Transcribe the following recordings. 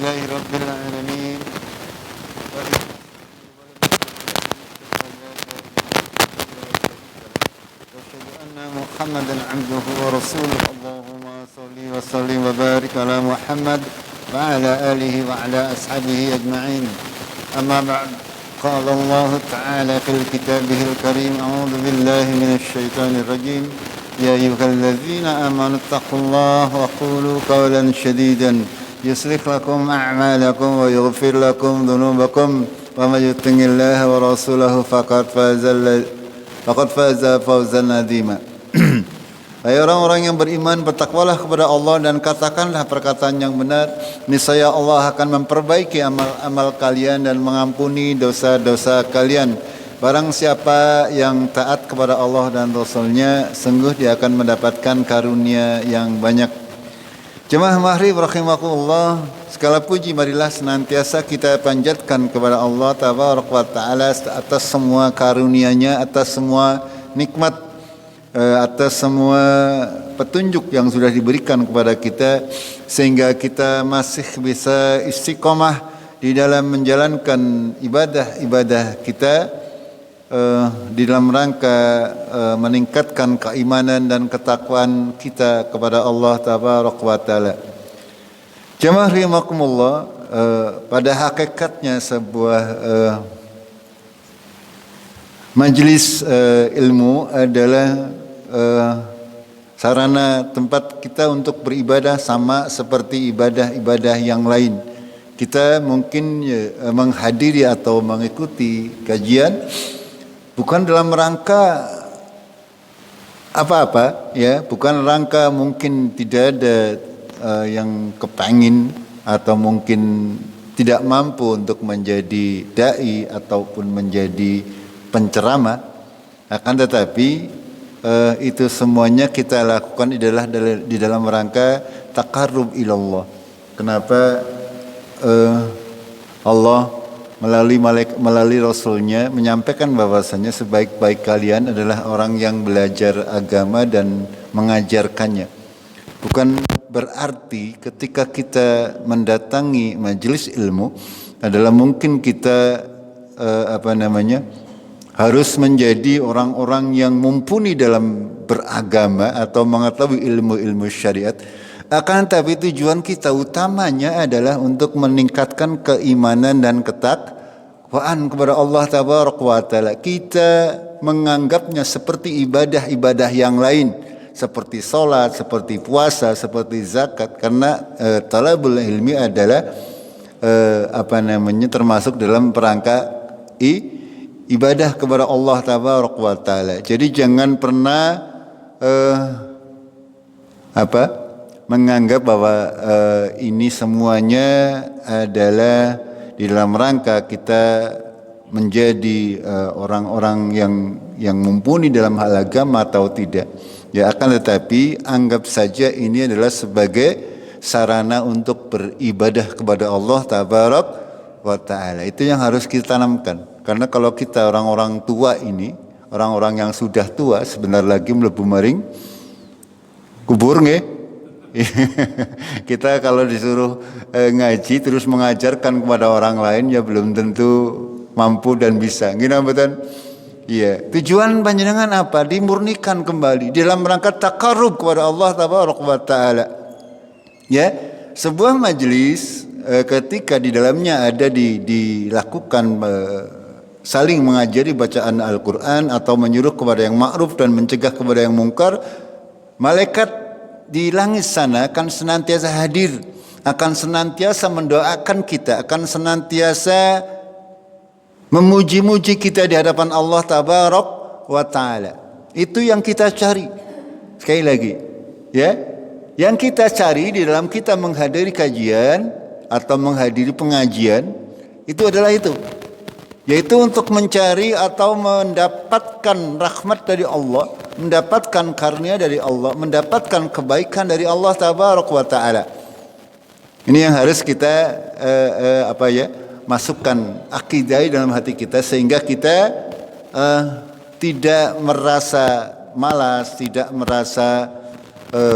لله رب العالمين وأشهد أن محمدا عبده ورسوله اللهم صل وسلم وبارك على محمد وعلى آله وعلى أصحابه أجمعين أما بعد قال الله تعالى في كتابه الكريم أعوذ بالله من الشيطان الرجيم يا أيها الذين آمنوا اتقوا الله وقولوا قولا سديدا يصلح لكم أعمالكم ويغفر لكم ذنوبكم ومن يطع الله ورسوله فقد فاز فوزا عظيما. Hai orang-orang yang beriman, bertakwalah kepada Allah dan katakanlah perkataan yang benar. Niscaya Allah akan memperbaiki amal-amal kalian dan mengampuni dosa-dosa kalian. Barang siapa yang taat kepada Allah dan Rasul-Nya, sungguh dia akan mendapatkan karunia yang banyak. Jemaah Maghrib rahimakumullah, segala puji marilah senantiasa kita panjatkan kepada Allah Tabaraka wa Ta'ala atas semua karunia-Nya, atas semua nikmat, atas semua petunjuk yang sudah diberikan kepada kita, sehingga kita masih bisa istiqomah di dalam menjalankan ibadah-ibadah kita di dalam rangka meningkatkan keimanan dan ketakwaan kita kepada Allah Tabaraka wa Ta'ala. Jemaah rahimakumullah, pada hakikatnya sebuah majlis ilmu adalah sarana tempat kita untuk beribadah sama seperti ibadah-ibadah yang lain. Kita mungkin menghadiri atau mengikuti kajian bukan dalam rangka apa-apa, ya, bukan rangka mungkin tidak ada yang kepengin atau mungkin tidak mampu untuk menjadi dai ataupun menjadi penceramah, akan tetapi itu semuanya kita lakukan adalah di dalam rangka taqarrub ilallah. Kenapa Allah melalui Rasul-Nya menyampaikan bahwasanya sebaik-baik kalian adalah orang yang belajar agama dan mengajarkannya. Bukan berarti ketika kita mendatangi majelis ilmu adalah mungkin kita harus menjadi orang-orang yang mumpuni dalam beragama atau mengetahui ilmu-ilmu syariat. Akan tapi tujuan kita utamanya adalah untuk meningkatkan keimanan dan ketakwaan kepada Allah Tabaraka wa Ta'ala. Kita menganggapnya seperti ibadah-ibadah yang lain, seperti sholat, seperti puasa, seperti zakat, karena talabul ilmi adalah termasuk dalam perangkat ibadah kepada Allah Tabaraka wa Ta'ala. Jadi jangan pernah menganggap bahwa ini semuanya adalah di dalam rangka kita menjadi orang-orang yang mumpuni dalam hal agama atau tidak. Ya, akan tetapi anggap saja ini adalah sebagai sarana untuk beribadah kepada Allah Tabaraka wa Ta'ala. Itu yang harus kita tanamkan. Karena kalau kita orang-orang tua ini, orang-orang yang sudah tua, sebentar lagi mlebu maring kubur nggih. Kita kalau disuruh ngaji terus mengajarkan kepada orang lain, ya belum tentu mampu dan bisa. Gini betul? Iya. Tujuan panjenengan apa? Dimurnikan kembali dalam rangka taqarrub kepada Allah Tabaraka wa Ta'ala. Ya, sebuah majelis ketika di dalamnya ada dilakukan saling mengajari bacaan Al-Quran atau menyuruh kepada yang ma'ruf dan mencegah kepada yang mungkar, malaikat di langit sana akan senantiasa hadir, akan senantiasa mendoakan kita, akan senantiasa memuji-muji kita di hadapan Allah Tabaraka wa Ta'ala. Itu yang kita cari. Sekali lagi, ya, yang kita cari di dalam kita menghadiri kajian atau menghadiri pengajian itu adalah itu, yaitu untuk mencari atau mendapatkan rahmat dari Allah, mendapatkan karunia dari Allah, mendapatkan kebaikan dari Allah Tabaraka wa Ta'ala. Ini yang harus kita masukkan akidah dalam hati kita, sehingga kita tidak merasa malas, tidak merasa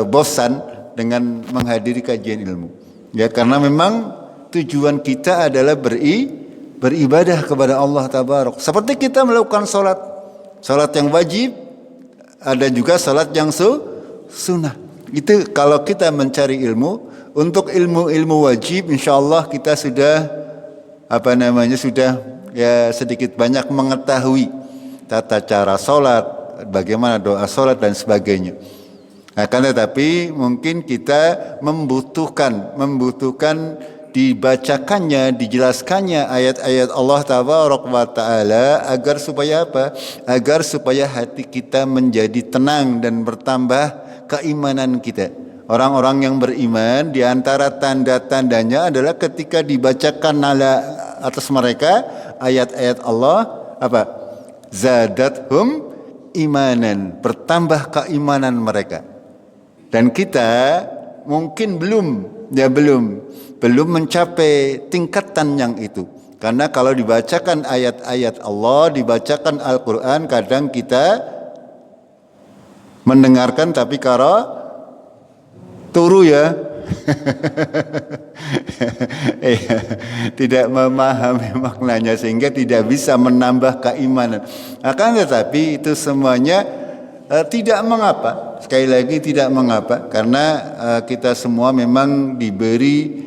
bosan dengan menghadiri kajian ilmu. Ya, karena memang tujuan kita adalah beribadah kepada Allah Tabaraka. Seperti kita melakukan salat yang wajib, ada juga salat yang sunnah. Itu kalau kita mencari ilmu, untuk ilmu wajib insyaallah kita sudah sudah ya sedikit banyak mengetahui tata cara salat, bagaimana doa salat dan sebagainya. Akan tetapi mungkin kita membutuhkan dibacakannya, dijelaskannya ayat-ayat Allah Tabaraka wa Ta'ala agar supaya apa? Agar supaya hati kita menjadi tenang dan bertambah keimanan kita. Orang-orang yang beriman di antara tanda-tandanya adalah ketika dibacakan atas mereka ayat-ayat Allah zadathum imanan, bertambah keimanan mereka. Dan kita mungkin belum mencapai tingkatan yang itu. Karena kalau dibacakan ayat-ayat Allah, dibacakan Al-Quran, kadang kita mendengarkan tapi turu ya. Tidak memahami maknanya sehingga tidak bisa menambah keimanan. Akan tetapi itu semuanya tidak mengapa. Sekali lagi tidak mengapa karena kita semua memang diberi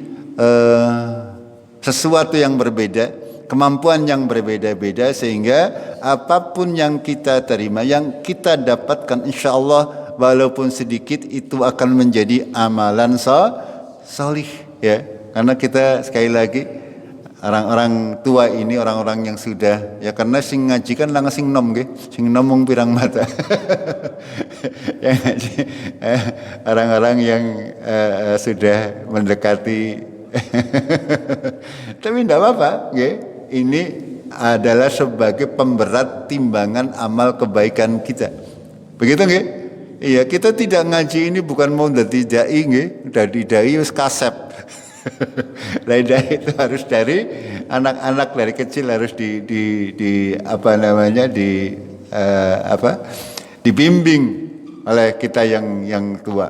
sesuatu yang berbeda, kemampuan yang berbeda-beda sehingga apapun yang kita terima, yang kita dapatkan insyaallah walaupun sedikit itu akan menjadi amalan salih ya. Karena kita sekali lagi orang-orang tua ini orang-orang yang sudah ya karena sing ngaji kan lang sing nom nggih, sing nom mung pirang mata. Yang ngaji orang-orang yang sudah mendekati tapi tidak apa-apa nggih. Ini adalah sebagai pemberat timbangan amal kebaikan kita. Begitu nggih? Iya, kita tidak ngaji ini bukan mau dadi dai nggih, dadi dai wis kasep. Dai itu harus dari anak-anak dari kecil harus dibimbing oleh kita yang tua.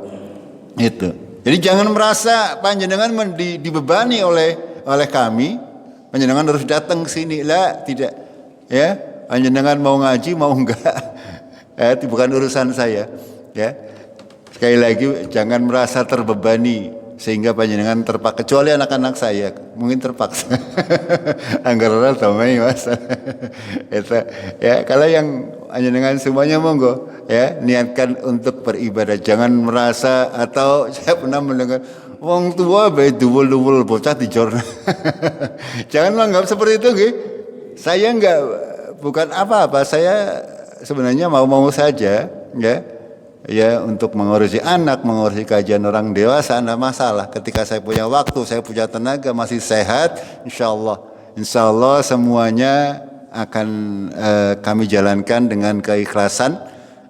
Itu. Jadi jangan merasa panjenengan dibebani oleh kami, panjenengan harus datang ke sini lah, tidak. Ya, panjenengan mau ngaji mau enggak. Itu bukan urusan saya, ya. Sekali lagi jangan merasa terbebani sehingga panjenengan terpaksa, kecuali anak-anak saya mungkin terpaksa. Anggaran tamai Mas. Itu ya, kalau yang panjenengan semuanya monggo ya, niatkan untuk beribadah. Jangan merasa, atau saya pernah mendengar wong tua bae duwul-duwul bocah dijor. Jangan menganggap seperti itu nggih. Saya bukan apa-apa, saya sebenarnya mau saja ya. Ya, untuk mengurusi anak, mengurusi kajian orang dewasa, tidak masalah. Ketika saya punya waktu, saya punya tenaga, masih sehat, insya Allah semuanya akan kami jalankan dengan keikhlasan.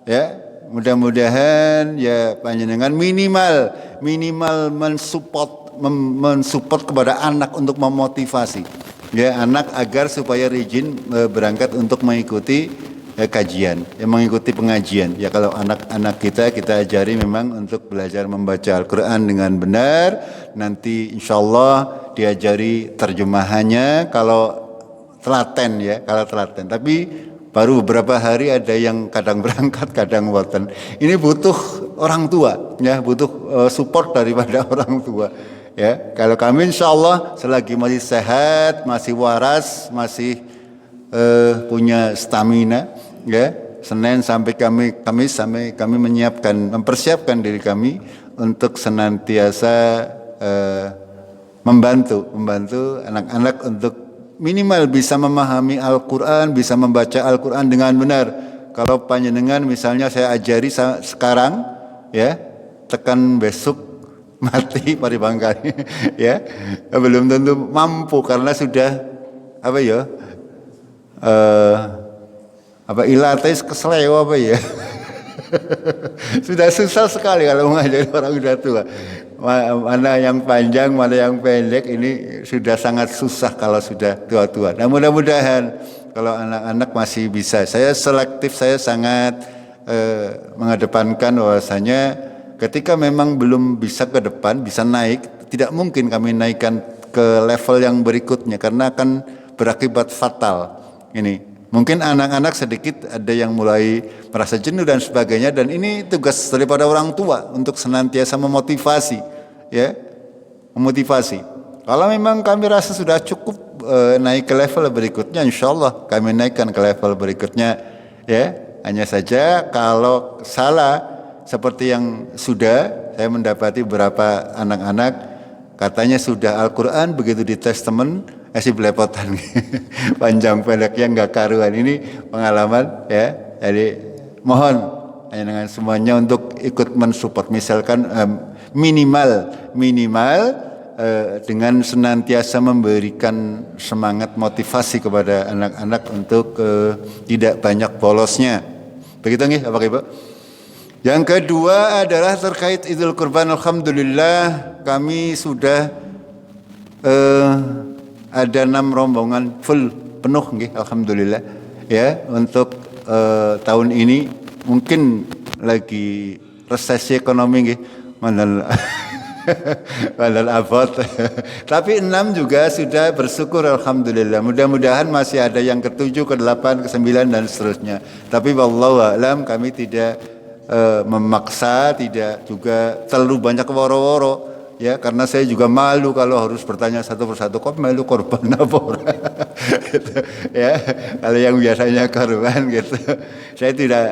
Ya, mudah-mudahan ya panjenengan minimal mensupport kepada anak untuk memotivasi ya anak agar supaya rajin berangkat untuk mengikuti kajian, mengikuti pengajian. Ya, kalau anak-anak kita ajari memang untuk belajar membaca Al-Quran dengan benar. Nanti insya Allah diajari terjemahannya kalau telaten ya, Tapi baru beberapa hari ada yang kadang berangkat, kadang boten. Ini butuh orang tua, ya, butuh support daripada orang tua. Ya, kalau kami insya Allah selagi masih sehat, masih waras, masih punya stamina, ya, Senin sampai Kamis sampai kami mempersiapkan diri kami untuk senantiasa membantu anak-anak untuk minimal bisa memahami Al-Quran, bisa membaca Al-Quran dengan benar. Kalau panjenengan misalnya saya ajari sekarang, ya, tekan besok mati paribangkani, ya, belum tentu mampu karena sudah ilates keseleo apa ya. Sudah susah sekali kalau mengajari orang sudah tua. Mana yang panjang, mana yang pendek, ini sudah sangat susah kalau sudah tua-tua. Nah, mudah-mudahan kalau anak-anak masih bisa. Saya selektif, saya sangat mengedepankan bahwasanya ketika memang belum bisa ke depan, bisa naik, tidak mungkin kami naikkan ke level yang berikutnya karena akan berakibat fatal. Ini mungkin anak-anak sedikit ada yang mulai merasa jenuh dan sebagainya, dan ini tugas daripada orang tua untuk senantiasa memotivasi, ya, memotivasi. Kalau memang kami rasa sudah cukup naik ke level berikutnya, insya Allah kami naikkan ke level berikutnya, ya. Hanya saja kalau salah seperti yang sudah saya mendapati beberapa anak-anak katanya sudah Al-Quran, begitu di testament masih belepotan panjang pendeknya nggak karuan. Ini pengalaman, ya. Jadi mohon dengan semuanya untuk ikut mensupport, misalkan minimal dengan senantiasa memberikan semangat motivasi kepada anak-anak untuk tidak banyak bolosnya. Begitu nggih Bapak Ibu? Yang kedua adalah terkait Idul Kurban. Alhamdulillah kami sudah ada 6 rombongan full penuh nggih, alhamdulillah, ya. Untuk tahun ini mungkin lagi resesi ekonomi nggih, Mandal abot. Tapi 6 juga sudah bersyukur alhamdulillah. Mudah-mudahan masih ada yang ke-7, ke-8, ke-9 dan seterusnya. Tapi wallahu a'lam kami tidak memaksa, tidak juga terlalu banyak woro-woro, ya, karena saya juga malu kalau harus bertanya satu persatu, kok melu korban apa gitu, ya. Kalau yang biasanya korban gitu, saya tidak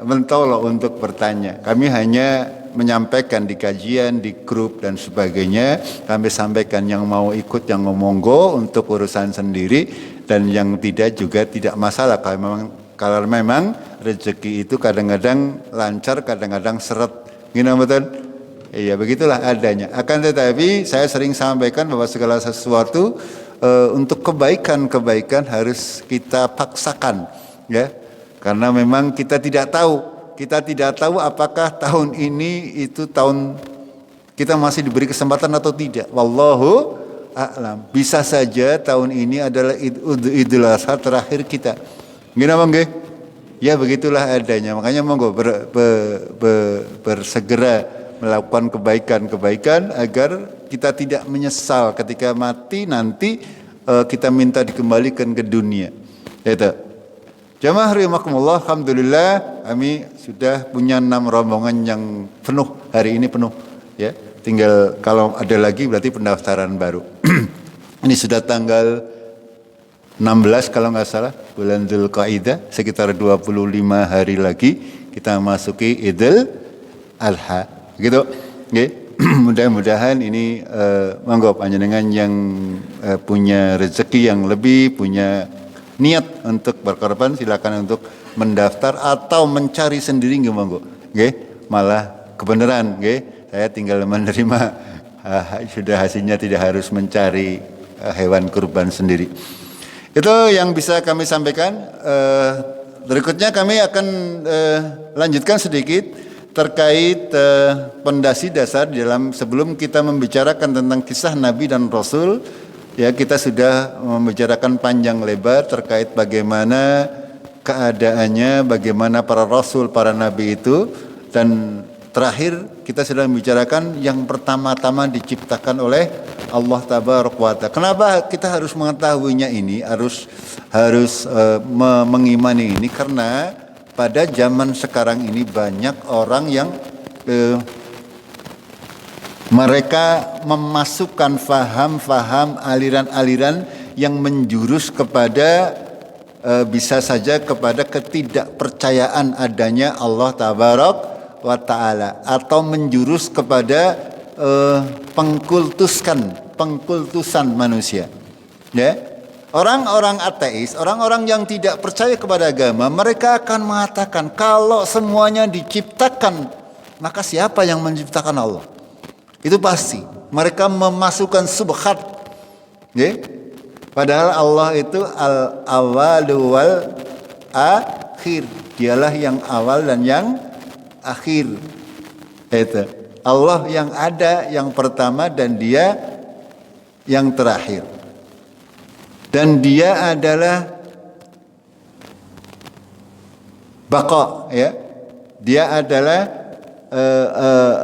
mentolok untuk bertanya. Kami hanya menyampaikan di kajian, di grup dan sebagainya. Kami sampaikan yang mau ikut, yang monggo untuk urusan sendiri, dan yang tidak juga tidak masalah. Kalau memang rezeki itu kadang-kadang lancar, kadang-kadang seret. Gini betul? Iya, begitulah adanya. Akan tetapi saya sering sampaikan bahwa segala sesuatu untuk kebaikan harus kita paksakan, ya. Karena memang kita tidak tahu apakah tahun ini itu tahun kita masih diberi kesempatan atau tidak. Wallahu a'lam. Bisa saja tahun ini adalah Idul Adha terakhir kita. Gini apa nggih? Ya begitulah adanya. Makanya monggo bersegera melakukan kebaikan agar kita tidak menyesal ketika mati nanti kita minta dikembalikan ke dunia. Itu. Jamaah rahimakumullah, alhamdulillah kami sudah punya 6 rombongan yang penuh, hari ini penuh, ya. Tinggal kalau ada lagi berarti pendaftaran baru. Ini sudah tanggal 16 kalau nggak salah, bulan Dzulqa'dah, sekitar 25 hari lagi kita masuki Idul Adha. Gitu. Okay. Mudah-mudahan ini monggo panjenengan yang punya rezeki yang lebih, punya niat untuk berkorban, silakan untuk mendaftar atau mencari sendiri nggih monggo. Nggih, malah kebenaran nggih. Saya tinggal menerima sudah hasilnya, tidak harus mencari hewan kurban sendiri. Itu yang bisa kami sampaikan. Berikutnya kami akan lanjutkan sedikit terkait pondasi dasar dalam sebelum kita membicarakan tentang kisah Nabi dan Rasul. Ya, kita sudah membicarakan panjang lebar terkait bagaimana keadaannya, bagaimana para Rasul, para Nabi itu, dan terakhir kita sudah membicarakan yang pertama-tama diciptakan oleh Allah Tabaraka wa Ta'ala. Kenapa kita harus mengetahuinya ini, harus mengimani ini? Karena pada zaman sekarang ini banyak orang yang mereka memasukkan faham-faham, aliran-aliran yang menjurus kepada bisa saja kepada ketidakpercayaan adanya Allah Tabaraka wa Ta'ala, atau menjurus kepada pengkultusan manusia. Ya, orang-orang ateis, orang-orang yang tidak percaya kepada agama, mereka akan mengatakan kalau semuanya diciptakan, maka siapa yang menciptakan Allah? Itu pasti. Mereka memasukkan subhat. Ya? Padahal Allah itu al-awwal wal akhir. Dialah yang awal dan yang akhir. Itu. Allah yang ada, yang pertama, dan Dia yang terakhir. Dan Dia adalah baqa, ya. Dia adalah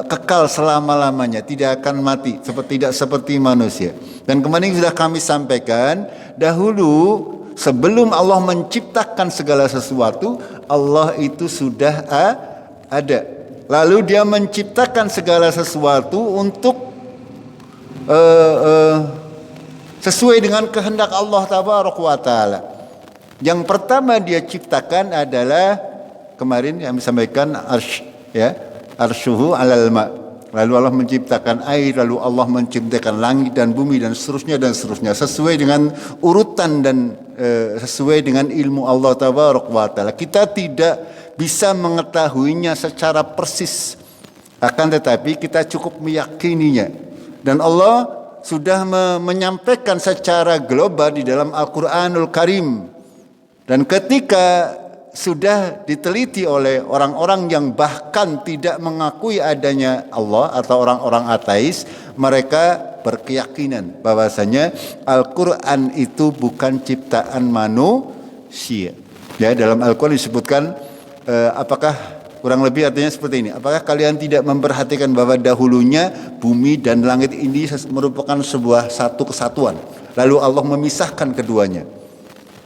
kekal selama-lamanya, tidak akan mati, tidak seperti manusia. Dan kemarin sudah kami sampaikan, dahulu sebelum Allah menciptakan segala sesuatu, Allah itu sudah ada. Lalu dia menciptakan segala sesuatu untuk sesuai dengan kehendak Allah Tabaraka wa Ta'ala. Yang pertama dia ciptakan adalah kemarin yang disampaikan arsy, ya, arsyuhu 'alal ma'. Lalu Allah menciptakan air, lalu Allah menciptakan langit dan bumi dan seterusnya sesuai dengan urutan dan sesuai dengan ilmu Allah Tabaraka wa Ta'ala. Kita tidak bisa mengetahuinya secara persis, akan tetapi kita cukup meyakininya. Dan Allah sudah menyampaikan secara global di dalam Al-Quranul Karim. Dan ketika sudah diteliti oleh orang-orang yang bahkan tidak mengakui adanya Allah atau orang-orang ateis, mereka berkeyakinan bahwasanya Al-Quran itu bukan ciptaan manusia. Ya, dalam Al-Quran disebutkan apakah kurang lebih artinya seperti ini. Apakah kalian tidak memperhatikan bahwa dahulunya bumi dan langit ini merupakan sebuah satu kesatuan, lalu Allah memisahkan keduanya.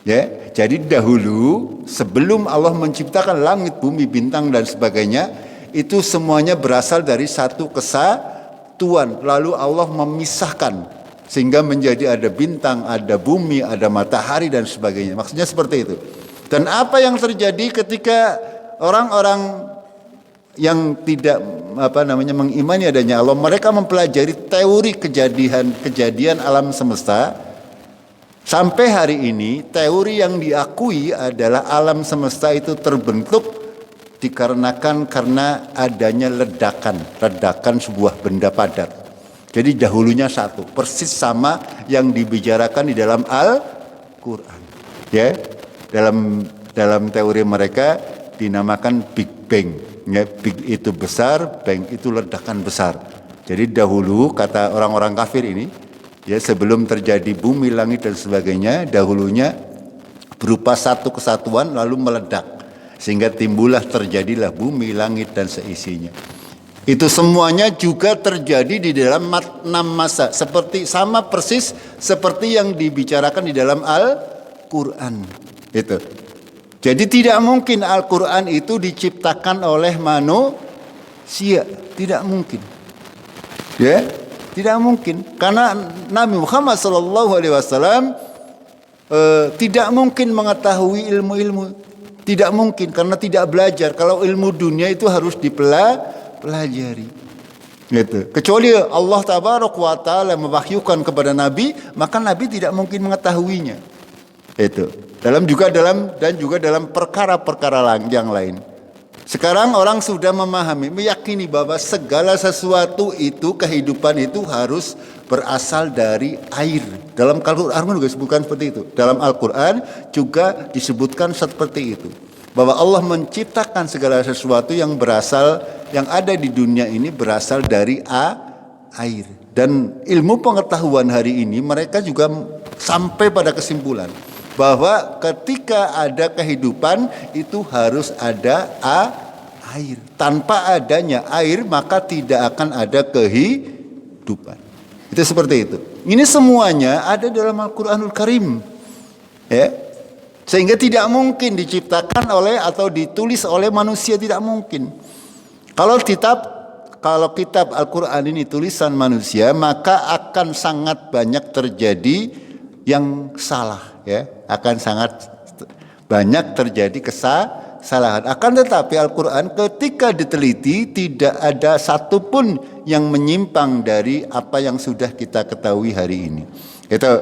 Ya, jadi dahulu sebelum Allah menciptakan langit, bumi, bintang dan sebagainya, itu semuanya berasal dari satu kesatuan. Lalu Allah memisahkan sehingga menjadi ada bintang, ada bumi, ada matahari dan sebagainya. Maksudnya seperti itu. Dan apa yang terjadi ketika orang-orang yang tidak mengimani adanya Allah, mereka mempelajari teori kejadian alam semesta. Sampai hari ini teori yang diakui adalah alam semesta itu terbentuk karena adanya ledakan sebuah benda padat. Jadi dahulunya satu, persis sama yang dibicarakan di dalam Al-Quran. Ya, dalam teori mereka dinamakan Big Bang. Ya, Big itu besar, Bang itu ledakan besar. Jadi dahulu kata orang-orang kafir ini, ya, sebelum terjadi bumi, langit dan sebagainya, dahulunya berupa satu kesatuan lalu meledak sehingga terjadilah bumi, langit dan seisinya. Itu semuanya juga terjadi di dalam 6 masa, sama persis seperti yang dibicarakan di dalam Al-Qur'an. Itu. Jadi tidak mungkin Al-Qur'an itu diciptakan oleh manusia, tidak mungkin. Ya. Tidak mungkin, karena Nabi Muhammad SAW tidak mungkin mengetahui ilmu-ilmu, tidak mungkin karena tidak belajar. Kalau ilmu dunia itu harus dipelajari, gitu. Kecuali Allah Tabaraka wa Ta'ala mewahyukan kepada Nabi, maka Nabi tidak mungkin mengetahuinya. Itu dalam perkara-perkara yang lain. Sekarang orang sudah memahami, meyakini bahwa segala sesuatu itu, kehidupan itu harus berasal dari air. Dalam Al-Quran juga disebutkan seperti itu. Dalam Al-Quran juga disebutkan seperti itu. Bahwa Allah menciptakan segala sesuatu yang ada di dunia ini berasal dari air. Dan ilmu pengetahuan hari ini mereka juga sampai pada kesimpulan bahwa ketika ada kehidupan itu harus ada air. Tanpa adanya air maka tidak akan ada kehidupan. Itu seperti itu. Ini semuanya ada dalam Al-Quranul Karim. Ya. Sehingga tidak mungkin diciptakan oleh atau ditulis oleh manusia, tidak mungkin. Kalau kitab Al-Quran ini tulisan manusia, maka akan sangat banyak terjadi yang salah, ya, akan sangat banyak terjadi kesalahan. Akan tetapi Al-Quran ketika diteliti tidak ada satupun yang menyimpang dari apa yang sudah kita ketahui hari ini. Itu,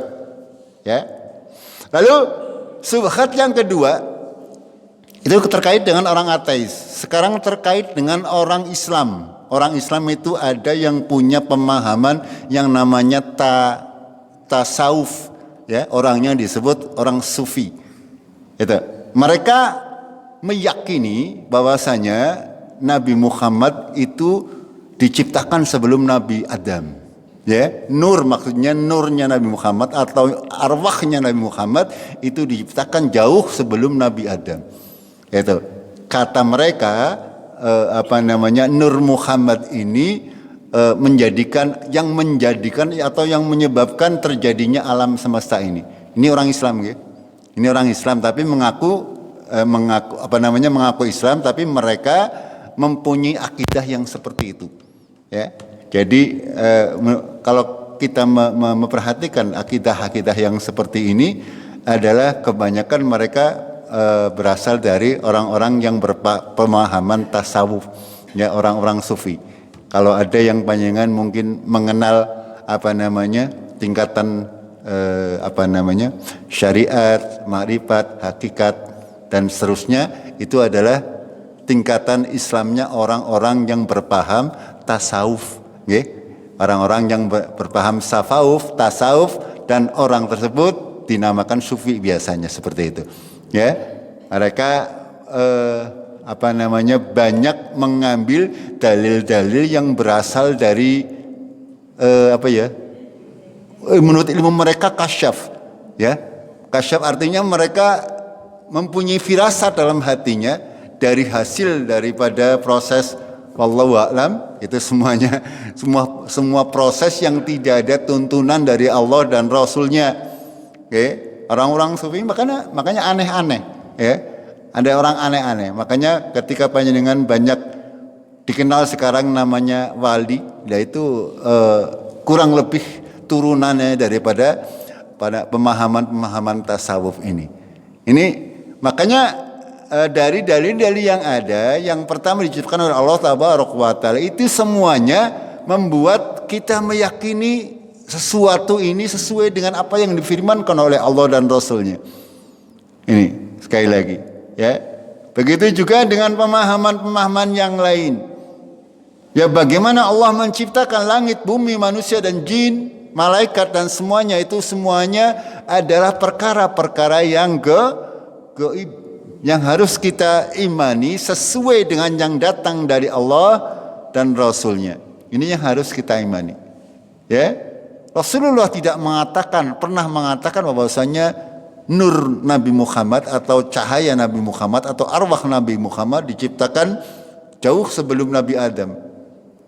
ya. Lalu subhat yang kedua itu terkait dengan orang ateis. Sekarang terkait dengan orang Islam. Orang Islam itu ada yang punya pemahaman yang namanya tasawuf. Ya, orangnya disebut orang sufi. Itu. Mereka meyakini bahwasanya Nabi Muhammad itu diciptakan sebelum Nabi Adam. Ya, nur maksudnya nurnya Nabi Muhammad atau arwahnya Nabi Muhammad itu diciptakan jauh sebelum Nabi Adam. Itu. Kata mereka nur Muhammad ini menjadikan atau yang menyebabkan terjadinya alam semesta ini. Ini orang Islam, ya. Ini orang Islam tapi mengaku Islam, tapi mereka mempunyai akidah yang seperti itu. Ya, jadi kalau kita memperhatikan akidah-akidah yang seperti ini adalah kebanyakan mereka berasal dari orang-orang yang berpemahaman tasawuf, ya, orang-orang sufi. Kalau ada yang panjenengan mungkin mengenal tingkatan syariat, makrifat, hakikat dan seterusnya, itu adalah tingkatan Islamnya orang-orang yang berpaham tasawuf, ya. Orang-orang yang berpaham tasawuf, dan orang tersebut dinamakan sufi biasanya seperti itu. Ya, mereka banyak mengambil dalil-dalil yang berasal dari menurut ilmu mereka kasyaf, ya. Kasyaf artinya mereka mempunyai firasat dalam hatinya dari hasil daripada proses wallahu a'lam, itu semuanya semua proses yang tidak ada tuntunan dari Allah dan Rasulnya. Oke. Orang-orang sufi makanya aneh-aneh, ya. Ada orang aneh-aneh. Makanya ketika panjenengan banyak dikenal sekarang namanya wali, yaitu kurang lebih turunannya daripada pada pemahaman tasawuf ini. Ini makanya dari dalil-dalil yang ada, yang pertama diciptakan oleh Allah Tabaraka wa Ta'ala, itu semuanya membuat kita meyakini sesuatu ini sesuai dengan apa yang difirmankan oleh Allah dan Rasulnya. Ini sekali lagi, ya. Begitu juga dengan pemahaman-pemahaman yang lain. Ya, bagaimana Allah menciptakan langit, bumi, manusia dan jin, malaikat dan semuanya adalah perkara-perkara yang gaib, yang harus kita imani sesuai dengan yang datang dari Allah dan Rasulnya. Ini yang harus kita imani, ya. Rasulullah tidak pernah mengatakan bahwasanya nur Nabi Muhammad atau cahaya Nabi Muhammad atau arwah Nabi Muhammad diciptakan jauh sebelum Nabi Adam.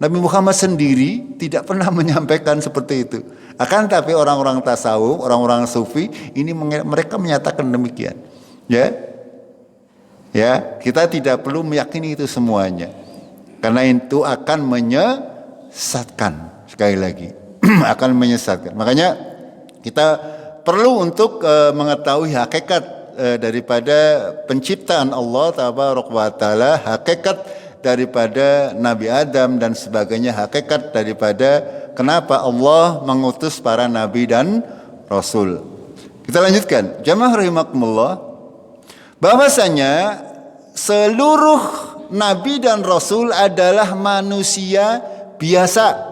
Nabi Muhammad sendiri tidak pernah menyampaikan seperti itu. Akan tapi orang-orang tasawuf, orang-orang sufi ini mereka menyatakan demikian. Ya, kita tidak perlu meyakini itu semuanya, karena itu akan menyesatkan. Sekali lagi, akan menyesatkan. Makanya kita perlu untuk mengetahui hakikat daripada penciptaan Allah Tabaraka wa Ta'ala, hakikat daripada Nabi Adam dan sebagainya, hakikat daripada kenapa Allah mengutus para nabi dan rasul. Kita lanjutkan. Jamaah rahimakumullah, bahwasanya seluruh nabi dan rasul adalah manusia biasa.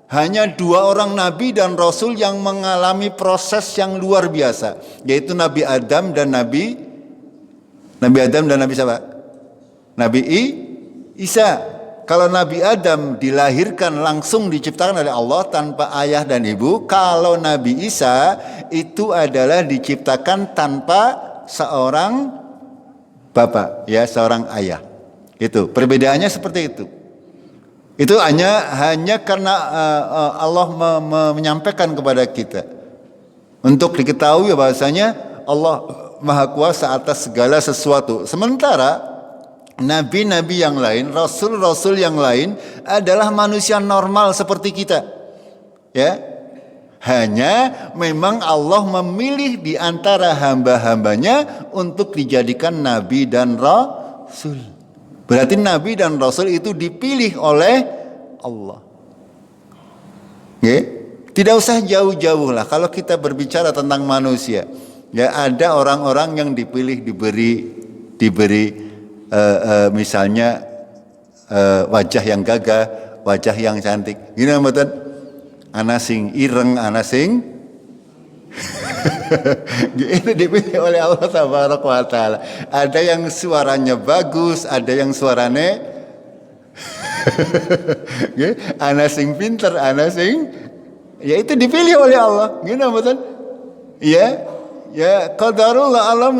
Hanya 2 orang nabi dan rasul yang mengalami proses yang luar biasa, yaitu Nabi Adam dan Nabi siapa? Nabi Isa. Kalau Nabi Adam dilahirkan langsung diciptakan oleh Allah tanpa ayah dan ibu. Kalau Nabi Isa itu adalah diciptakan tanpa seorang bapak, ya, seorang ayah. Itu perbedaannya seperti itu. Itu hanya karena Allah menyampaikan kepada kita untuk diketahui bahwasanya Allah Maha Kuasa atas segala sesuatu. Sementara nabi-nabi yang lain, rasul-rasul yang lain adalah manusia normal seperti kita. Ya. Hanya memang Allah memilih di antara hamba-hambanya untuk dijadikan nabi dan rasul. Berarti nabi dan rasul itu dipilih oleh Allah. Tidak usah jauh-jauh lah kalau kita berbicara tentang manusia. Ya, ada orang-orang yang dipilih diberi misalnya wajah yang gagah, wajah yang cantik. Gini mboten? Ana sing ireng, ana sing itu dipilih oleh Allah Tabaraka wa Ta'ala. Ada yang suaranya bagus, ada yang suaranya ana sing pinter, ana sing, ya itu dipilih oleh Allah. Gini betul? Ya qadarullah, Allah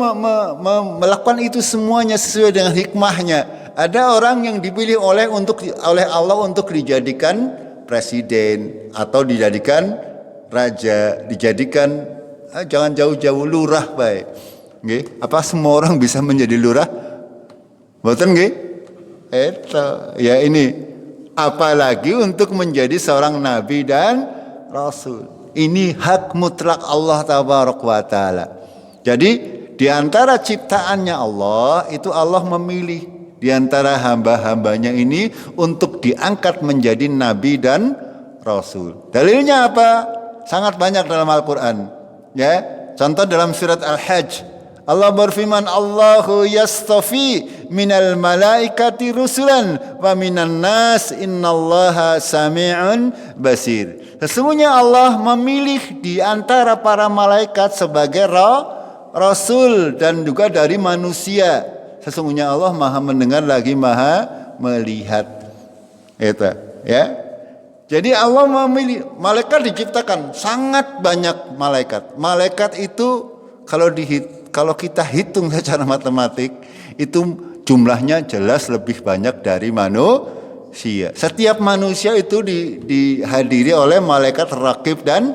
melakukan itu semuanya sesuai dengan hikmahnya. Ada orang yang dipilih oleh Allah untuk dijadikan presiden atau dijadikan raja, dijadikan jangan jauh-jauh lurah baik. Nggih, apa semua orang bisa menjadi lurah? Mboten nggih? Ya ini apalagi untuk menjadi seorang nabi dan rasul. Ini hak mutlak Allah tabaraka wa taala. Jadi di antara ciptaannya Allah itu Allah memilih di antara hamba-hambanya ini untuk diangkat menjadi nabi dan rasul. Dalilnya apa? Sangat banyak dalam Al-Qur'an. Ya, contoh dalam surat Al-Hajj. Allah berfirman, Allahu yastafi minal malaikati rusulan wa minan nas innallaha sami'un basir. Sesungguhnya Allah memilih di antara para malaikat sebagai rasul dan juga dari manusia. Sesungguhnya Allah Maha mendengar lagi Maha melihat. Itu, ya. Jadi Allah memilih, malaikat diciptakan sangat banyak malaikat. Malaikat itu kalau kita hitung secara matematik itu jumlahnya jelas lebih banyak dari manusia. Setiap manusia itu dihadiri oleh malaikat raqib dan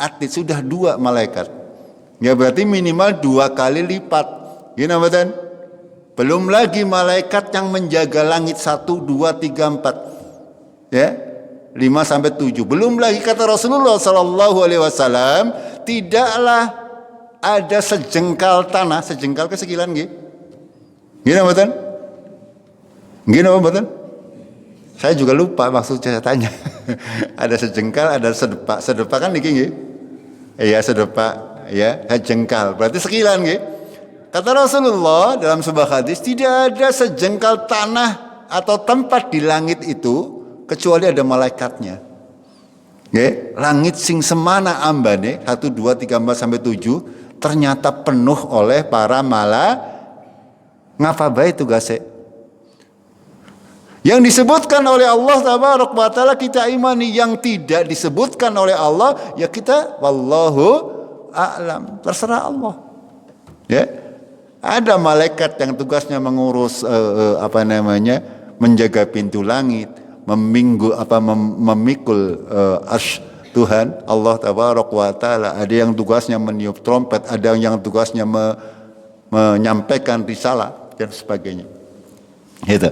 atid, sudah 2 malaikat. Ya berarti minimal 2 kali lipat. Gini betul? Belum lagi malaikat yang menjaga langit 1, 2, 3, 4. Ya. 5 sampai 7. Belum lagi kata Rasulullah sallallahu alaihi wasallam, tidaklah ada sejengkal tanah, sejengkal kesekilan nggih. Gini mboten? Gini mboten? Saya juga lupa maksud saya tanya. Ada sejengkal, ada sedepak. Sedepak kan niki nggih. Iya, sedepak, ya, sejengkal. Berarti sekilan nggih. Kata Rasulullah dalam sebuah hadis, tidak ada sejengkal tanah atau tempat di langit itu kecuali ada malaikatnya. Nggih, langit sing semana ambane 1 2 3 4 sampai 7 ternyata penuh oleh para ngapa bae tugasnya. Yang disebutkan oleh Allah tabaraka wa taala kita imani, yang tidak disebutkan oleh Allah ya kita wallahu a'lam, terserah Allah. Ya. Ada malaikat yang tugasnya mengurus menjaga pintu langit, memikul Tuhan Allah tabaraka wa taala. Ada yang tugasnya meniup trompet, ada yang tugasnya menyampaikan risalah dan sebagainya. Gitu.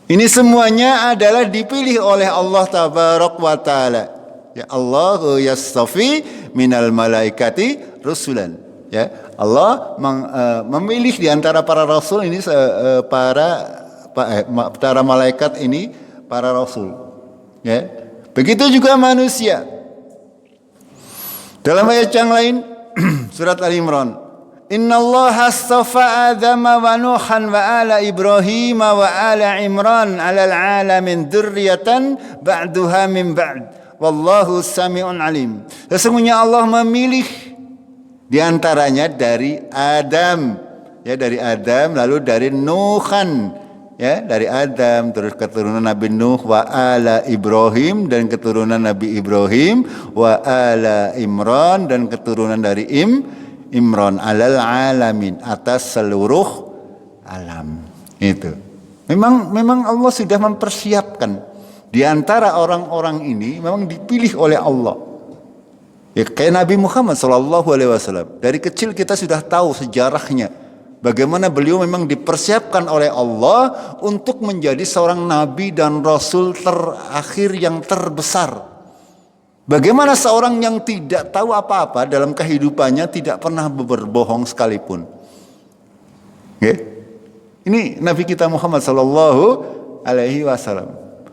Ini semuanya adalah dipilih oleh Allah tabaraka wa taala. Ya, Allahu yastafi minal malaikati rusulan. Ya, Allah memilih di antara para rasul ini para malaikat ini para rasul. Ya. Begitu juga manusia. Dalam ayat yang lain surat Al-Imran, Innallaha astafa Adama wa Nuhan wa ala Ibrahim wa ala Imran 'alal 'alamin dzurriyyatan ba'duha min ba'd. Wallahu sami'un alim. Sesungguhnya Allah memilih di antaranya dari Adam, ya dari Adam, lalu dari Nuhan, ya dari Adam, terus keturunan Nabi Nuh wa ala Ibrahim dan keturunan Nabi Ibrahim wa ala Imran dan keturunan dari Imran alal alamin, atas seluruh alam. Itu. Memang Allah sudah mempersiapkan di antara orang-orang ini memang dipilih oleh Allah. Ya, kayak Nabi Muhammad SAW. Dari kecil kita sudah tahu sejarahnya. Bagaimana beliau memang dipersiapkan oleh Allah untuk menjadi seorang nabi dan rasul terakhir yang terbesar. Bagaimana seorang yang tidak tahu apa-apa dalam kehidupannya tidak pernah berbohong sekalipun. Ya. Ini Nabi kita Muhammad SAW.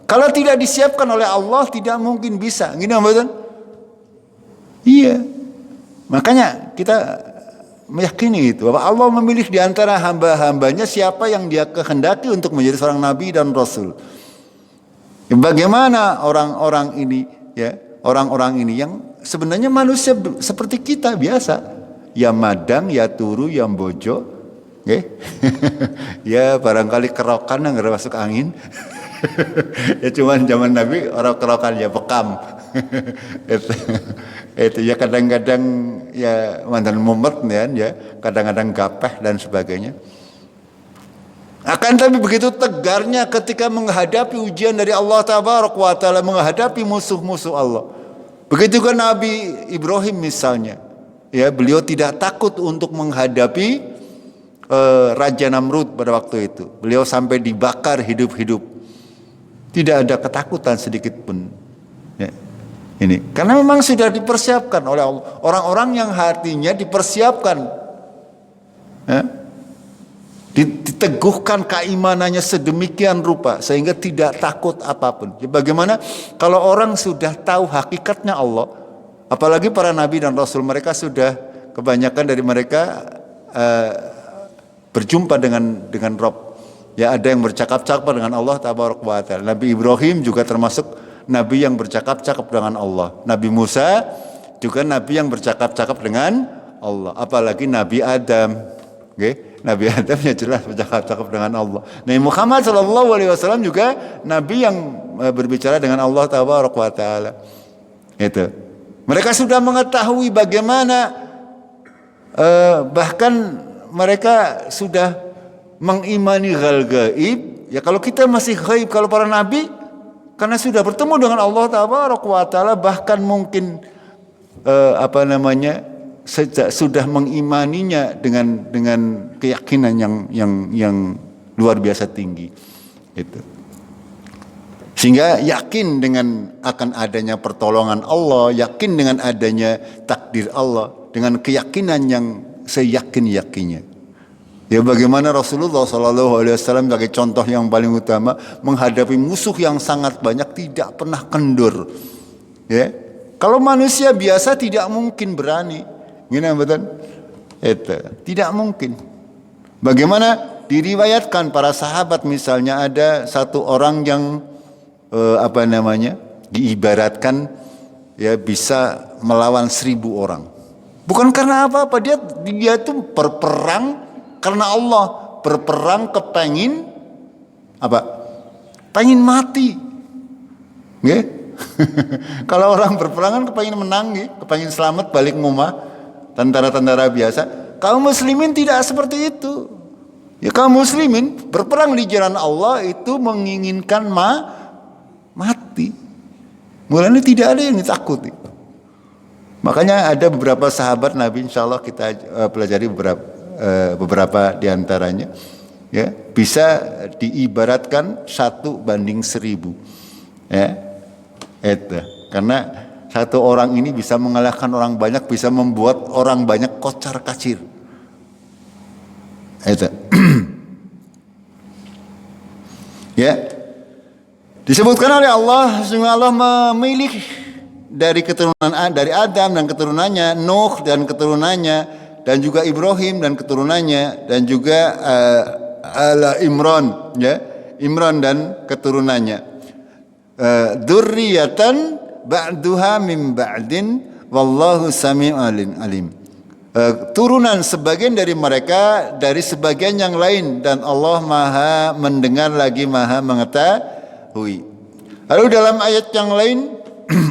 Kalau tidak disiapkan oleh Allah tidak mungkin bisa. Gini betul? Iya, makanya kita meyakini itu bahwa Allah memilih di antara hamba-hambanya siapa yang Dia kehendaki untuk menjadi seorang nabi dan rasul. Bagaimana orang-orang ini, ya, orang-orang ini yang sebenarnya manusia seperti kita biasa, ya madang, ya turu, ya bojo, ya, ya barangkali kerokan yang nggak masuk angin. Ya cuman zaman Nabi orang kerokan ya bekam. Itu ya kadang-kadang ya mandan mumet ya, kadang-kadang gapeh dan sebagainya. Akan tapi begitu tegarnya ketika menghadapi ujian dari Allah Tabaraka wa Ta'ala, menghadapi musuh-musuh Allah. Begitu kan Nabi Ibrahim misalnya, ya, beliau tidak takut untuk menghadapi Raja Namrud pada waktu itu. Beliau sampai dibakar hidup-hidup. Tidak ada ketakutan sedikit pun. Ya. Ini karena memang sudah dipersiapkan oleh Allah. Orang-orang yang hatinya dipersiapkan, ya, diteguhkan keimanannya sedemikian rupa sehingga tidak takut apapun. Ya, bagaimana kalau orang sudah tahu hakikatnya Allah, apalagi para nabi dan rasul, mereka sudah kebanyakan dari mereka berjumpa dengan Rabb. Ya, ada yang bercakap-cakap dengan Allah Tabaraka wa Ta'ala. Nabi Ibrahim juga termasuk nabi yang bercakap-cakap dengan Allah. Nabi Musa juga nabi yang bercakap-cakap dengan Allah. Apalagi Nabi Adam. Okay? Nabi Adam ya jelas bercakap-cakap dengan Allah. Nabi Muhammad SAW juga nabi yang berbicara dengan Allah Tabaraka wa Ta'ala. Itu. Mereka sudah mengetahui bagaimana, bahkan mereka sudah mengimani hal gaib. Ya, kalau kita masih gaib, kalau para nabi karena sudah bertemu dengan Allah Tabaraka wa Ta'ala, bahkan mungkin sudah mengimaninya dengan keyakinan yang luar biasa tinggi. Itu. Sehingga yakin dengan akan adanya pertolongan Allah, yakin dengan adanya takdir Allah, dengan keyakinan yang seyakin-yakinnya. Ya, bagaimana Rasulullah SAW sebagai contoh yang paling utama menghadapi musuh yang sangat banyak tidak pernah kendur. Ya, kalau manusia biasa tidak mungkin berani. Gini betul? Itu tidak mungkin. Bagaimana diriwayatkan para sahabat, misalnya ada satu orang yang diibaratkan ya bisa melawan 1000 orang. Bukan karena apa-apa, dia itu berperang karena Allah, berperang kepengin pengen mati. Nggih? Kalau orang berperang kan kepengin menang, kepengin selamat balik rumah, tentara-tentara biasa. Kaum muslimin tidak seperti itu. Ya, kaum muslimin berperang di jalan Allah itu menginginkan mati. Mulanya tidak ada yang ditakuti. Makanya ada beberapa sahabat Nabi, insya Allah kita pelajari beberapa diantaranya, ya, bisa diibaratkan 1:1000. Ya, itu karena satu orang ini bisa mengalahkan orang banyak, bisa membuat orang banyak kocar kacir. Itu. Ya, disebutkan oleh Allah, sehingga Allah memilih dari keturunan dari Adam dan keturunannya, Nuh dan keturunannya, dan juga Ibrahim dan keturunannya, dan juga ala Imran, ya, Imran dan keturunannya. Dzurriyyatan ba'duha min ba'din wallahu sami'un alim. Turunan sebagian dari mereka dari sebagian yang lain, dan Allah Maha mendengar lagi Maha mengetahui. Lalu dalam ayat yang lain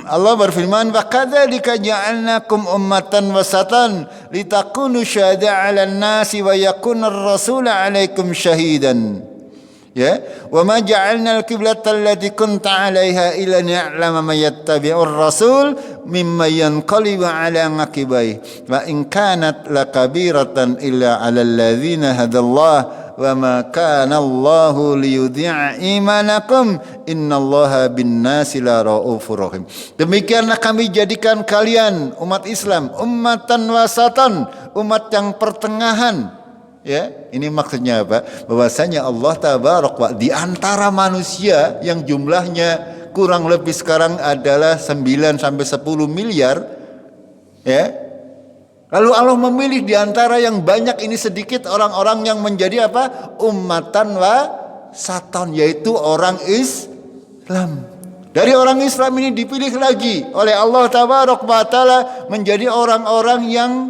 Allah berfirman, wa kadzalika ja'alnakum ummatan wasatan litakunu syuhada'a 'alan nasi wa yakuna ar-rasulu 'alaikum syahidan. Ya, wa ma ja'alna al-qiblata allati kunta 'alaiha illa na'lama man yattabi'ur rasul mimman yanqalibu 'ala 'aqibai wa in kanat lakabiratan illa 'alal ladzina hadallahu wa ma kana Allahu liyudhi'a imanakum innallaha binnasi la raufur rahim. Demikianlah kami jadikan kalian umat Islam ummatan wasatan, umat yang pertengahan. Ya, ini maksudnya apa? Bahwasanya Allah Tabaraka di antara manusia yang jumlahnya kurang lebih sekarang adalah 9 sampai 10 miliar, ya. Lalu Allah memilih di antara yang banyak ini sedikit orang-orang yang menjadi apa? Ummatan wasatan, yaitu orang Islam. Dari orang Islam ini dipilih lagi oleh Allah Tabaraka wa Ta'ala menjadi orang-orang yang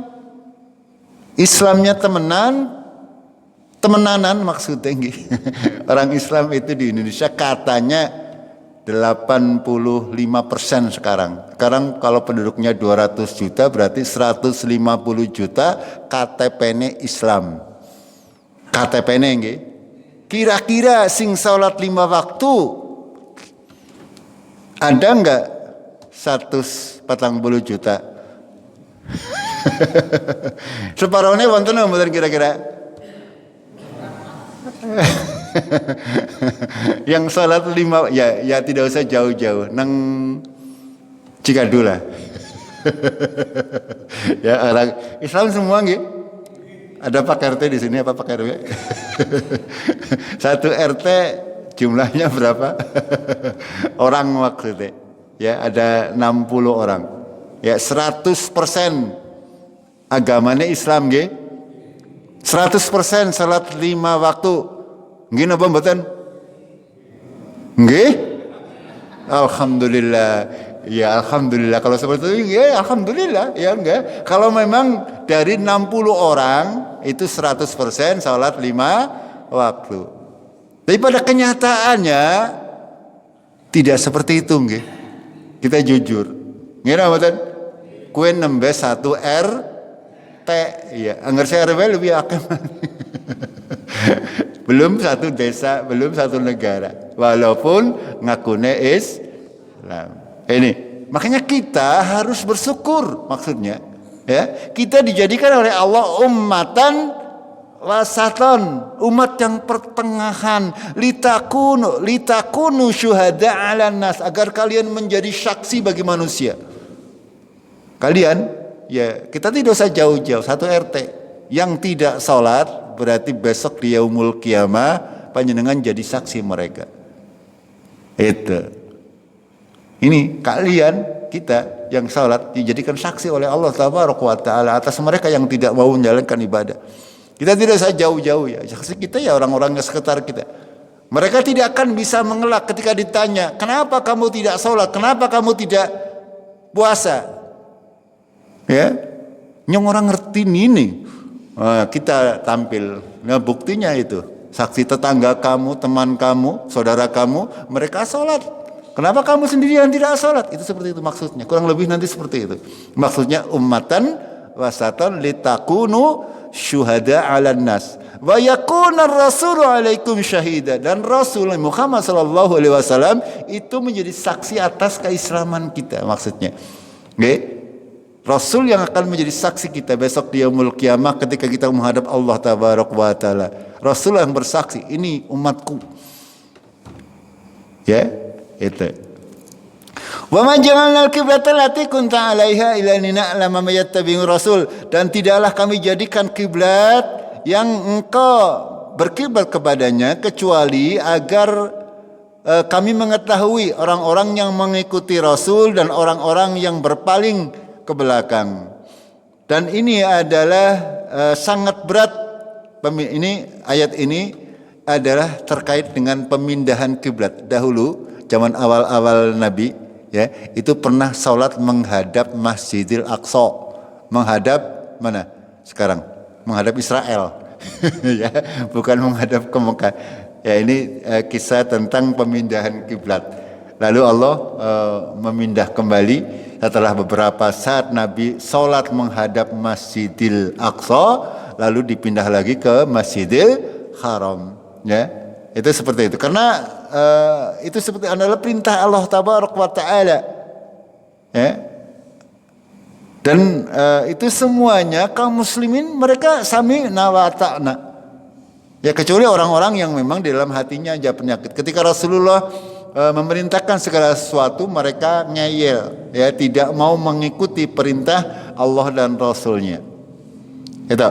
Islamnya temenanan maksudnya. Orang Islam itu di Indonesia katanya 85% sekarang. Sekarang kalau penduduknya 200 juta berarti 150 juta KTP-nya Islam. KTP-nya nggih. Kira-kira sing salat 5 waktu ada enggak 140 juta? Separohnya wonten mboten kira-kira? Yang salat 5 ya tidak usah jauh-jauh nang Cikadu lah. Ya orang Islam semua nggih. Ada Pak RT di sini apa Pak RW? Satu RT jumlahnya berapa? Orang maksudnya. Ya ada 60 orang. Ya 100% agamanya Islam nggih. 100% salat 5 waktu. Nggih napa mboten? Nggih? Alhamdulillah. Ya alhamdulillah kalau seperti itu ya alhamdulillah ya enggak. Kalau memang dari 60 orang itu 100% salat 5 waktu. Tapi pada kenyataannya tidak seperti itu nggih. Kita jujur. Nggih mboten? Kue nembe 1 RT ya. Angger saya RW lebih akeh. Belum 1 desa, belum 1 negara. Walaupun ngakune Islam. Ini, makanya kita harus bersyukur maksudnya. Ya, kita dijadikan oleh Allah ummatan wasatan, umat yang pertengahan, litakunu syuhada 'alan nas, agar kalian menjadi saksi bagi manusia. Kalian, ya kita tidak usah jauh-jauh, 1 RT yang tidak salat berarti besok di yaumul qiyamah panjenengan jadi saksi mereka. Itu. Ini kalian kita yang salat dijadikan saksi oleh Allah Tabaraka wa Ta'ala atas mereka yang tidak mau menjalankan ibadah. Kita tidak usah jauh-jauh ya. Saksi kita ya orang-orang yang sekitar kita. Mereka tidak akan bisa mengelak ketika ditanya, kenapa kamu tidak salat? Kenapa kamu tidak puasa? Ya, nyong orang ngerti ini. Kita tampil. Nah buktinya itu. Saksi tetangga kamu, teman kamu, saudara kamu, mereka salat. Kenapa kamu sendiri yang tidak salat? Itu seperti itu maksudnya. Kurang lebih nanti seperti itu. Maksudnya ummatan wasatan litakunu syuhada 'alan nas wa yakuna ar-rasulu 'alaikum syahida, dan Rasul Muhammad sallallahu alaihi wasallam itu menjadi saksi atas keislaman kita maksudnya. Nggih. Rasul yang akan menjadi saksi kita besok di yaumul qiyamah ketika kita menghadap Allah Tabaraka wa Ta'ala. Rasul yang bersaksi, ini umatku. Ya. Itu. Wa ma ja'alnal qiblata allati kunta 'alaiha illa lina'lama may yattabi'ur rasul, dan tidaklah kami jadikan kiblat yang engkau berkiblat kepadanya kecuali agar kami mengetahui orang-orang yang mengikuti Rasul dan orang-orang yang berpaling ke belakang. Dan ini adalah sangat berat. Ini ayat ini adalah terkait dengan pemindahan kiblat. Dahulu zaman awal-awal Nabi ya, itu pernah salat menghadap Masjidil Aqsa. Menghadap mana? Sekarang menghadap Israel. Ya, bukan menghadap ke Mekah. Ya, ini kisah tentang pemindahan kiblat. Lalu Allah memindah kembali setelah beberapa saat Nabi salat menghadap Masjidil Aqsa, lalu dipindah lagi ke Masjidil Haram. Ya, itu seperti itu. Karena itu seperti adalah perintah Allah Tabaraka wa Ta'ala. Ya. Dan itu semuanya kaum muslimin mereka sami'na wa ta'na. Ya, kecuali orang-orang yang memang di dalam hatinya ada penyakit. Ketika Rasulullah memerintahkan segala sesuatu, mereka ngeyel, ya, tidak mau mengikuti perintah Allah dan Rasulnya. Itu.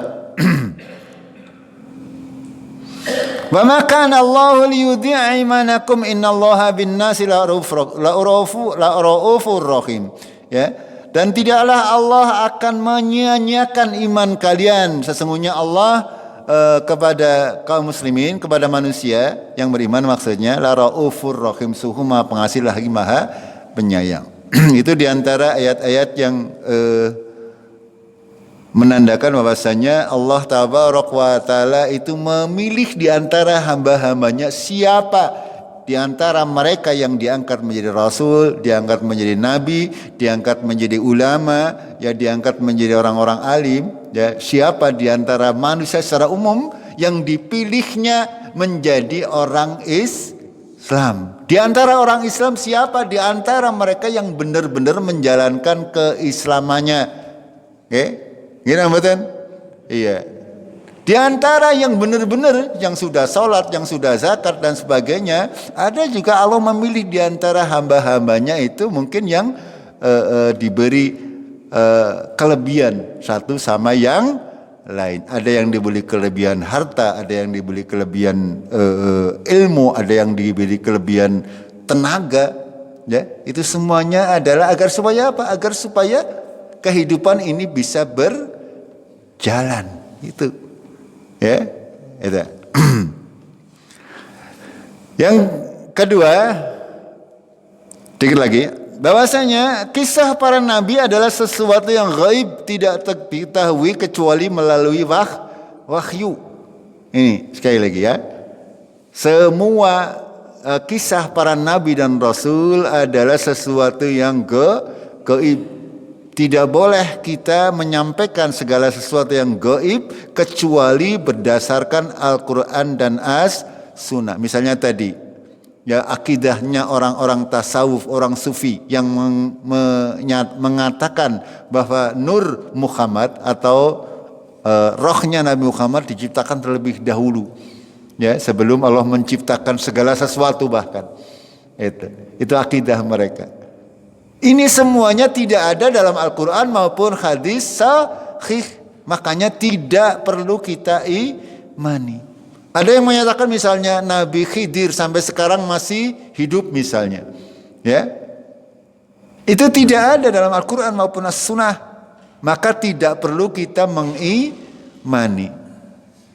Wa ma kana Allahu liyudhi'a imanakum innallaha bin-nasi la'ufur rahim. Ya. Dan tidaklah Allah akan menyia-nyiakan iman kalian. Sesungguhnya Allah kepada kaum muslimin, kepada manusia yang beriman maksudnya la'ufur rahim, suhuma pengasih lagi maha penyayang. Itu diantara ayat-ayat yang menandakan bahwasanya Allah Tabaraka wa Ta'ala itu memilih di antara hamba-hambanya siapa di antara mereka yang diangkat menjadi rasul, diangkat menjadi nabi, diangkat menjadi ulama, ya diangkat menjadi orang-orang alim, ya siapa di antara manusia secara umum yang dipilihnya menjadi orang Islam. Di antara orang Islam siapa? Di antara mereka yang benar-benar menjalankan keislamannya. Oke? Gimana betul? Iya. Di antara yang benar-benar, yang sudah sholat, yang sudah zakat dan sebagainya, ada juga Allah memilih di antara hamba-hambanya itu mungkin yang diberi kelebihan satu sama yang lain. Ada yang diberi kelebihan harta, ada yang diberi kelebihan ilmu, ada yang diberi kelebihan tenaga. Ya, itu semuanya adalah agar supaya apa? Agar supaya kehidupan ini bisa berjalan. Itu. Ya, itu. Yang kedua, dikit lagi, bahwasanya kisah para nabi adalah sesuatu yang gaib, tidak diketahui kecuali melalui wahyu. Ini sekali lagi ya. Semua kisah para nabi dan rasul adalah sesuatu yang gaib. Tidak boleh kita menyampaikan segala sesuatu yang gaib kecuali berdasarkan Al-Quran dan As-Sunnah. Misalnya tadi, ya akidahnya orang-orang tasawuf, orang sufi yang mengatakan bahwa Nur Muhammad atau rohnya Nabi Muhammad diciptakan terlebih dahulu, ya sebelum Allah menciptakan segala sesuatu bahkan. Itu akidah mereka. Ini semuanya tidak ada dalam Al-Quran maupun hadis sahih. Makanya tidak perlu kita imani. Ada yang menyatakan misalnya Nabi Khidir sampai sekarang masih hidup misalnya. Ya, itu tidak ada dalam Al-Quran maupun As-Sunnah. Maka tidak perlu kita mengimani.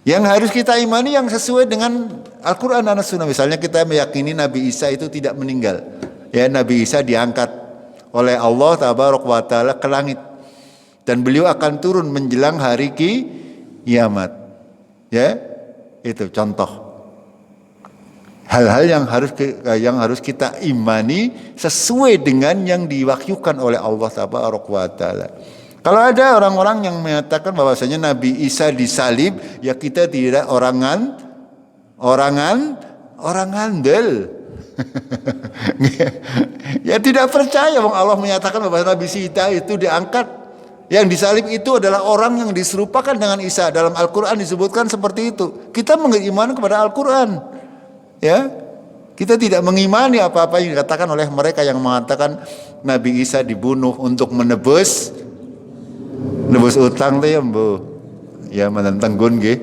Yang harus kita imani yang sesuai dengan Al-Quran dan As-Sunnah. Misalnya kita meyakini Nabi Isa itu tidak meninggal. Ya, Nabi Isa diangkat oleh Allah Tabaraka wa Ta'ala ke langit, dan beliau akan turun menjelang hari kiamat. Ya, itu contoh hal-hal yang harus kita imani sesuai dengan yang diwahyukan oleh Allah Tabaraka wa Ta'ala. Kalau ada orang-orang yang menyatakan bahwasanya Nabi Isa disalib, ya kita tidak orang andel. Ya tidak percaya, wong Allah menyatakan bahwa Nabi Isa itu diangkat. Yang disalib itu adalah orang yang diserupakan dengan Isa. Dalam Al-Quran disebutkan seperti itu. Kita mengimani kepada Al-Quran. Ya, kita tidak mengimani apa-apa yang dikatakan oleh mereka yang mengatakan Nabi Isa dibunuh untuk menebus utang tuh ya, Bu. Ya menentang gun nggih.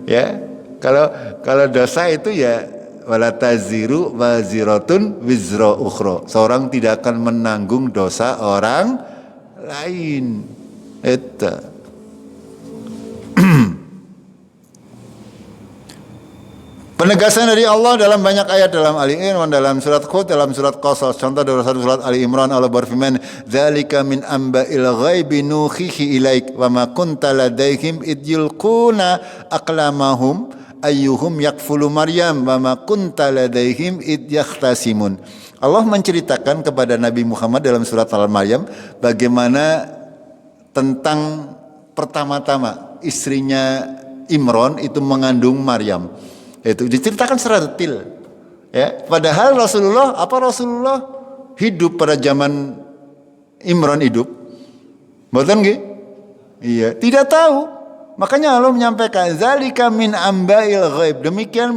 Ya. Kalau dosa itu ya wala taziru waziratun wizra ukhra. Seorang tidak akan menanggung dosa orang lain. Itu. Penegasan dari Allah dalam banyak ayat, dalam Ali Imran, dalam surat Hud, dalam surat Qasas. Contoh dari surat Ali Imran, Allah berfirman, "Dzalika min amba'il ghaibi nuhihi ilaik wa ma kunta ladaihim id yulquna aqlamahum ayyuhum yakfulu Maryam wa ma kunta ladaihim id yakhtasimun." Allah menceritakan kepada Nabi Muhammad dalam surat Al-Maryam bagaimana tentang pertama-tama istrinya Imran itu mengandung Maryam. Itu diceritakan secara detail. Ya, padahal Rasulullah hidup pada zaman Imran hidup. Betul nggih? Iya, tidak tahu. Makanya Allah menyampaikan zalika min amba'il ghaib. Demikian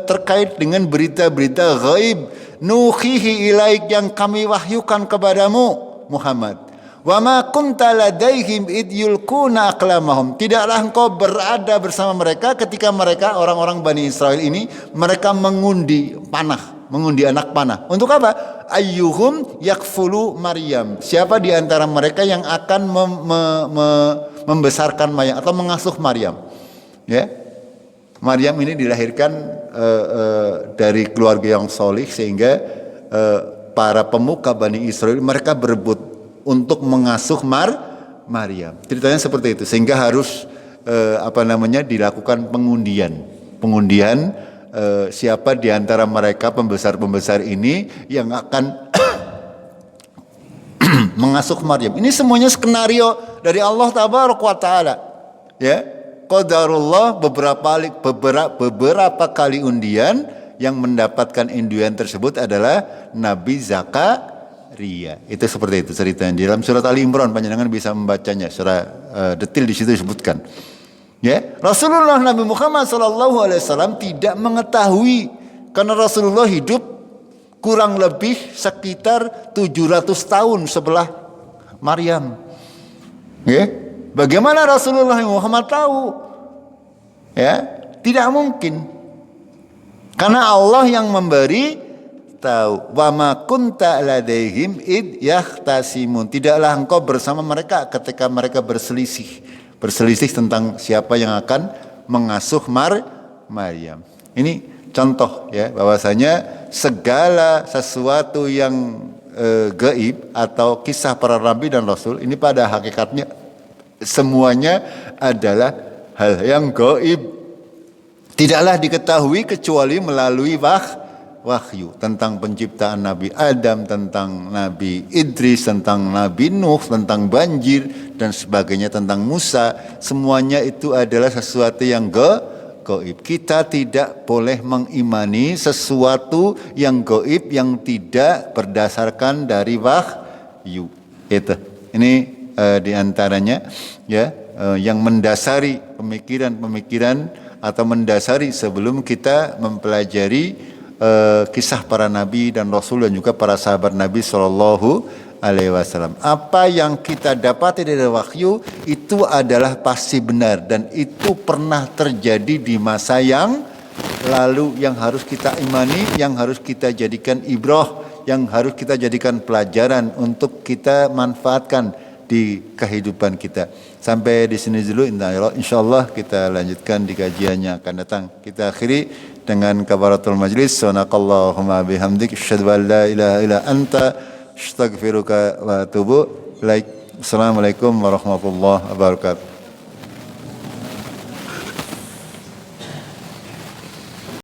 terkait dengan berita-berita ghaib, nuhihi ilaik, yang kami wahyukan kepadamu Muhammad. Wa ma kunta ladaihim id yulquna aqlamahum. Tidaklah engkau berada bersama mereka ketika mereka orang-orang Bani Israel ini mereka mengundi anak panah. Untuk apa? Ayyuhum yakfulu Maryam. Siapa di antara mereka yang akan membesarkan Maryam atau mengasuh Maryam? Ya. Maryam ini dilahirkan dari keluarga yang solih, sehingga para pemuka Bani Israel mereka berebut untuk mengasuh Maryam. Ceritanya seperti itu, sehingga harus dilakukan pengundian siapa di antara mereka pembesar-pembesar ini yang akan mengasuh Maryam. Ini semuanya skenario dari Allah Tabaraka wa Ta'ala. ya, qadarullah beberapa kali undian yang mendapatkan undian tersebut adalah Nabi Zakaria. Itu seperti itu ceritanya di dalam surat Ali Imran, panjenengan bisa membacanya secara detail, di situ disebutkan. Ya, Rasulullah Nabi Muhammad SAW tidak mengetahui, karena Rasulullah hidup kurang lebih sekitar 700 tahun setelah Maryam. Ya, bagaimana Rasulullah Muhammad tahu? Ya, tidak mungkin. Karena Allah yang memberi tahu. Wa ma kunta ladaihim id yahtasimun. Tidaklah engkau bersama mereka ketika mereka berselisih tentang siapa yang akan mengasuh Maryam. Ini contoh ya, bahwasanya segala sesuatu yang gaib atau kisah para nabi dan rasul ini pada hakikatnya semuanya adalah hal yang gaib. Tidaklah diketahui kecuali melalui wahyu tentang penciptaan Nabi Adam, tentang Nabi Idris, tentang Nabi Nuh, tentang banjir dan sebagainya, tentang Musa. Semuanya itu adalah sesuatu yang gaib. Kita tidak boleh mengimani sesuatu yang gaib yang tidak berdasarkan dari wahyu. Itu. Ini diantaranya ya yang mendasari pemikiran atau mendasari sebelum kita mempelajari kisah para nabi dan rasul dan juga para sahabat Nabi Shallallahu Alaihi Wasallam. Apa yang kita dapati dari wahyu itu adalah pasti benar dan itu pernah terjadi di masa yang lalu, yang harus kita imani, yang harus kita jadikan ibrah, yang harus kita jadikan pelajaran untuk kita manfaatkan di kehidupan kita. Sampai di sini dulu, insyaallah kita lanjutkan di kajian yang akan datang. Kita akhiri dengan kafaratul majlis. Subhanakallahumma bihamdik asyhadu an la ilaha illa anta astaghfiruka wa atubu ilaik. Assalamualaikum warahmatullahi wabarakatuh.